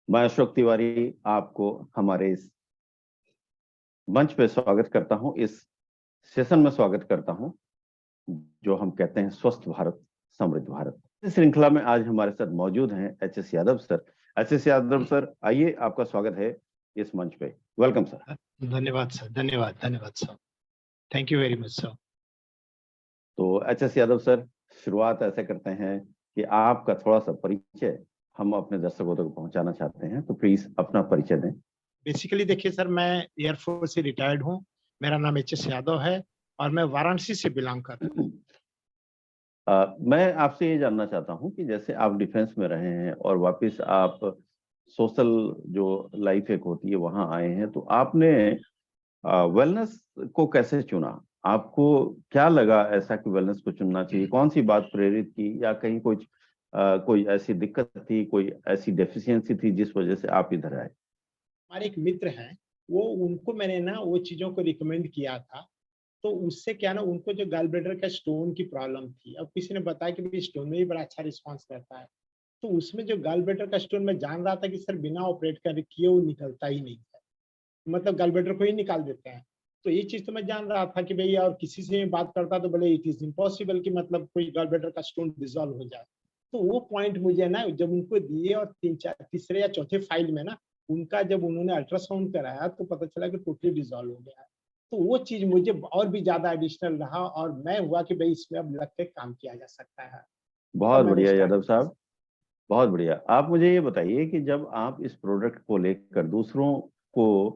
मैं अशोक तिवारी आपको हमारे इस मंच पे स्वागत करता हूं, इस सेशन में स्वागत करता हूं जो हम कहते हैं स्वस्थ भारत समृद्ध भारत। इस श्रृंखला में आज हमारे साथ मौजूद हैं H S Yadav sir. H S Yadav sir, आइए, आपका स्वागत है इस मंच पे। Welcome sir. धन्यवाद सर, धन्यवाद धन्यवाद sir. Thank you very much sir. तो एच एस यादव सर, शुरुआत ऐसे करते हैं कि आपका थोड़ा सा परिचय हम अपने दर्शकों तक पहुंचाना चाहते हैं, तो प्लीज अपना परिचय दें। बेसिकली देखिए सर, मैं एयरफोर्स से रिटायर्ड हूँ। मेरा नाम एच एस यादव है और मैं वाराणसी से बिलोंग करता हूँ। मैं आपसे ये जानना चाहता हूँ कि जैसे आप डिफेंस में रहे हैं और वापस आप सोशल जो लाइफ एक होती है वहां आए हैं, तो आपने वेलनेस को कैसे चुना? आपको क्या लगा ऐसा कि वेलनेस को चुनना चाहिए? कौन सी बात प्रेरित की, या कहीं कोई ऐसी दिक्कत थी, कोई ऐसी डेफिशिएंसी थी जिस वजह से आप इधर आए? हमारे एक मित्र हैं, वो उनको मैंने ना वो चीज़ों को रिकमेंड किया था। तो उससे क्या ना, उनको जो गॉल ब्लैडर का स्टोन की प्रॉब्लम थी, अब किसी ने बताया कि भई स्टोन में भी बड़ा अच्छा रिस्पॉन्स करता है। तो उसमें जो गॉल ब्लैडर का स्टोन मैं जान रहा था कि सर बिना ऑपरेट कर किए वो निकलता ही नहीं है। मतलब गॉल ब्लैडर को ही निकाल देते हैं। तो ये चीज़ तो मैं जान रहा था कि भई, और किसी से बात करता तो बोले इट इज़ इम्पॉसिबल कि मतलब कोई गॉल ब्लैडर का स्टोन डिसॉल्व हो जाए। तो वो पॉइंट मुझे ना जब उनको दिए और 3-4 तीसरे या चौथे फाइल में ना उनका जब उन्होंने अल्ट्रासाउंड कराया तो पता चला कि टोटली डिसॉल्व हो गया है। तो वो चीज़ मुझे और भी ज़्यादा एडिशनल रहा और मैं हुआ कि भई इसमें अब लग के काम किया जा सकता है। तब बहुत मैंने बढ़िया स्टार्ट यादव किया। साहब, बहुत बढ़िया। आप मुझे ये बताइए कि जब आप इस प्रोडक्ट को लेकर दूसरों को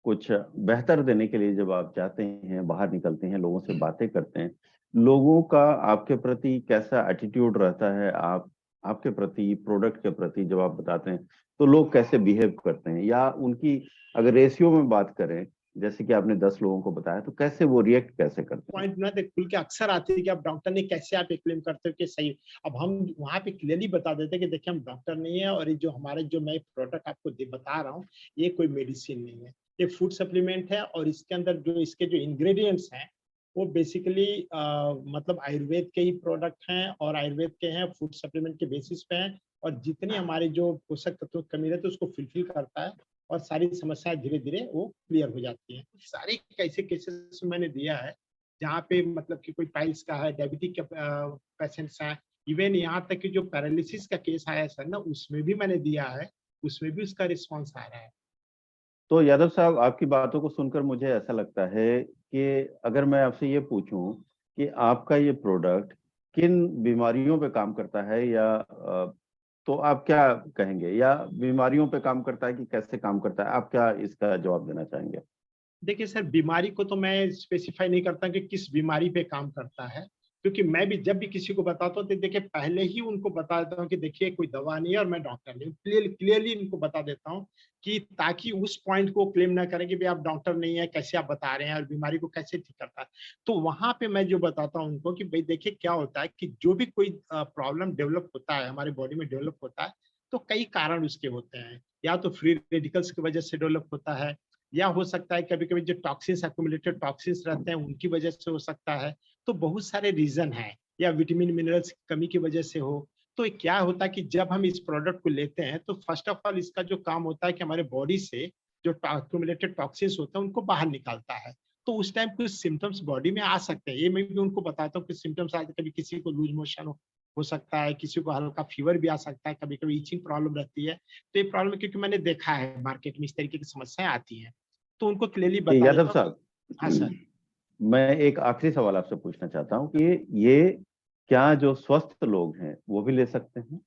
कुछ बेहतर देने के लिए जब आप जाते हैं, बाहर निकलते हैं, लोगों से बातें करते हैं, लोगों का आपके प्रति कैसा एटीट्यूड रहता है? आप आपके प्रति, प्रोडक्ट के प्रति जब आप बताते हैं तो लोग कैसे बिहेव करते हैं, या उनकी अगर रेशियो में बात करें, जैसे कि आपने 10 लोगों को बताया, तो कैसे वो रिएक्ट कैसे करते हैं? पॉइंट ना देख खुल के अक्सर आती है कि आप डॉक्टर ने कैसे आप ये क्लेम करते हो कि सही। अब हम वहाँ पे क्लियरली बता देते हैं कि देखिए हम डॉक्टर नहीं है और ये जो हमारे जो मैं प्रोडक्ट आपको बता रहा हूँ, ये कोई मेडिसिन नहीं है। ये फूड सप्लीमेंट है और इसके अंदर जो इसके जो इंग्रेडिएंट्स हैं वो बेसिकली मतलब आयुर्वेद के ही प्रोडक्ट हैं और आयुर्वेद के हैं, फूड सप्लीमेंट के बेसिस पे हैं और जितनी हमारी जो पोषक तत्वों की कमी रहती है उसको फुलफिल करता है और सारी समस्याएं धीरे धीरे वो क्लियर हो जाती हैं। सारे ऐसे केसेस मैंने दिया है जहाँ पे मतलब कि कोई पाइल्स का है, डायबिटिक के पेशेंट्स हैं, इवन यहाँ तक कि जो पैरालिसिस का केस आया है सर ना, उसमें भी मैंने दिया है, उसमें भी उसका रिस्पॉन्स आ रहा है। तो यादव साहब, आपकी बातों को सुनकर मुझे ऐसा लगता है कि अगर मैं आपसे ये पूछूं कि आपका ये प्रोडक्ट किन बीमारियों पे काम करता है, या तो आप क्या कहेंगे? या बीमारियों पे काम करता है कि कैसे काम करता है? आप क्या इसका जवाब देना चाहेंगे? देखिए सर, बीमारी को तो मैं स्पेसिफाई नहीं करता कि किस बीमारी पे काम करता है, क्योंकि मैं भी जब भी किसी को बताता हूँ तो देखिए पहले ही उनको बता देता हूँ कि देखिए कोई दवा नहीं है और मैं डॉक्टर नहीं हूँ। क्लियरली इनको बता देता हूँ कि ताकि उस पॉइंट को क्लेम ना करें कि भाई आप डॉक्टर नहीं है, कैसे आप बता रहे हैं और बीमारी को कैसे ठीक करता है। तो वहां पे मैं जो बताता हूँ उनको कि भाई देखिए क्या होता है कि जो भी कोई प्रॉब्लम डेवलप होता है हमारे बॉडी में डेवलप होता है, तो कई कारण उसके होते हैं। या तो फ्री रेडिकल्स की वजह से डेवलप होता है, या हो सकता है कभी-कभी जो टॉक्सिन्स एक्युमुलेटेड टॉक्सिन्स रहते हैं उनकी वजह से हो सकता है। तो बहुत सारे रीज़न हैं, या विटामिन मिनरल्स की कमी की वजह से हो। तो ये क्या होता है कि जब हम इस प्रोडक्ट को लेते हैं तो फर्स्ट ऑफ ऑल इसका जो काम होता है कि हमारे बॉडी से जो एक्युमुलेटेड टॉक्सिन्स होते हैं उनको बाहर निकालता है। तो उस टाइम कुछ सिम्पटम्स बॉडी में आ सकते हैं। ये मैं भी उनको बताता हूँ कि सिम्पटम्स आते हैं, कभी किसी को लूज़ मोशन हो सकता है, किसी को हल्का फीवर भी आ सकता है, कभी-कभी इचिंग प्रॉब्लम रहती है। तो ये प्रॉब्लम क्योंकि मैंने देखा है मार्केट में इस तरीके की समस्याएँ आती हैं। तो उनको क्लियरली ये बता यादव देता हूँ कि साहब, हाँ सर। मैं एक आखिरी सवाल आपसे पूछना चाहता हूँ कि ये क्या जो स्वस्थ लोग हैं वो भी ले सकते हैं?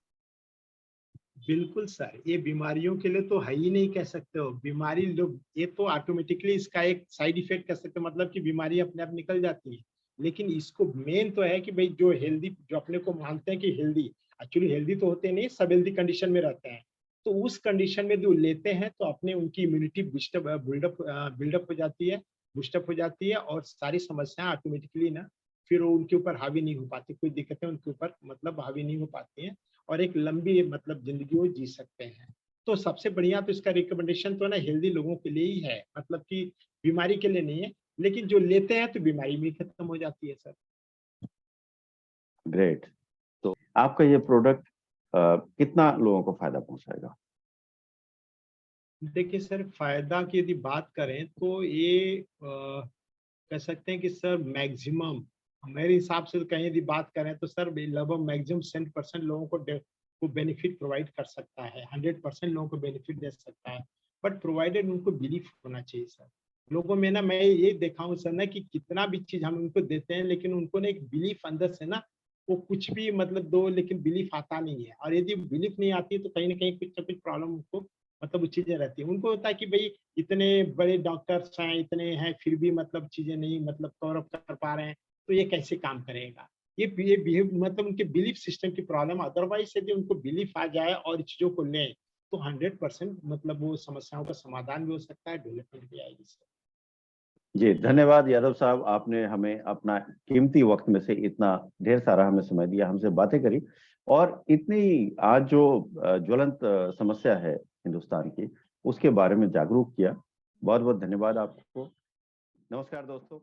बिल्कुल सर, ये बीमारियों के लिए तो है ही नहीं कह सकते हो। बीमारी लोग ये तो ऑटोमेटिकली इसका एक साइड इफेक्ट कह सकते हो, मतलब कि बीमारी अपने आप निकल जाती है। लेकिन इसको मेन तो है कि भई जो हेल्दी, जो अपने को मानते हैं कि हेल्दी, एक्चुअली हेल्दी तो होते नहीं, सब हेल्दी कंडीशन में रहते हैं। तो उस कंडीशन में जो लेते हैं तो अपने उनकी इम्यूनिटी बिल्डअप हो जाती है, बूस्टअप हो जाती है और सारी समस्याएँ ऑटोमेटिकली ना फिर वो उनके ऊपर हावी नहीं हो पाती, कोई दिक्कतें उनके ऊपर मतलब हावी नहीं हो पाती हैं। और एक लंबी मतलब ज़िंदगी वो जी सकते हैं। तो सबसे बढ़िया तो इसका रिकमेंडेशन तो ना हेल्दी लोगों के लिए ही है, मतलब कि बीमारी के लिए नहीं है, लेकिन जो लेते हैं तो बीमारी भी खत्म हो जाती है सर। ग्रेट। तो आपका ये प्रोडक्ट कितना लोगों को फायदा पहुंचाएगा? देखिए सर, फायदा की यदि बात करें तो ये कह सकते हैं कि सर मैक्सिमम, मेरे हिसाब से तो कहीं यदि बात करें तो सर लगभग मैक्सिमम 100% लोगों को बेनिफिट प्रोवाइड कर सकता है, 100% लोगों को बेनिफिट दे सकता है, बट प्रोवाइडेड उनको बिलीफ होना चाहिए सर। लोगों में ना मैं ये देखा हूँ सर ना कि कितना भी चीज हम उनको देते हैं, लेकिन उनको ना एक बिलीफ अंदर से ना, वो कुछ भी मतलब दो लेकिन बिलीफ आता नहीं है, और यदि बिलीफ नहीं आती है तो कहीं ना कहीं कुछ ना कुछ प्रॉब्लम उनको मतलब वो चीजें रहती है। उनको होता है कि भाई इतने बड़े डॉक्टर्स हैं, इतने हैं, फिर भी मतलब चीजें नहीं मतलब कवर अप कर पा रहे हैं, तो ये कैसे काम करेगा। ये बिहेव मतलब उनके बिलीफ सिस्टम की प्रॉब्लम। अदरवाइज यदि उनको बिलीफ आ जाए और चीजों को लें तो 100% मतलब वो समस्याओं का समाधान भी हो सकता है, डेवलपमेंट भी आएगी सर। जी, धन्यवाद यादव साहब, आपने हमें अपना कीमती वक्त में से इतना ढेर सारा हमें समय दिया, हमसे बातें करी, और इतनी आज जो ज्वलंत समस्या है हिंदुस्तान की, उसके बारे में जागरूक किया। बहुत बहुत धन्यवाद आपको। नमस्कार दोस्तों।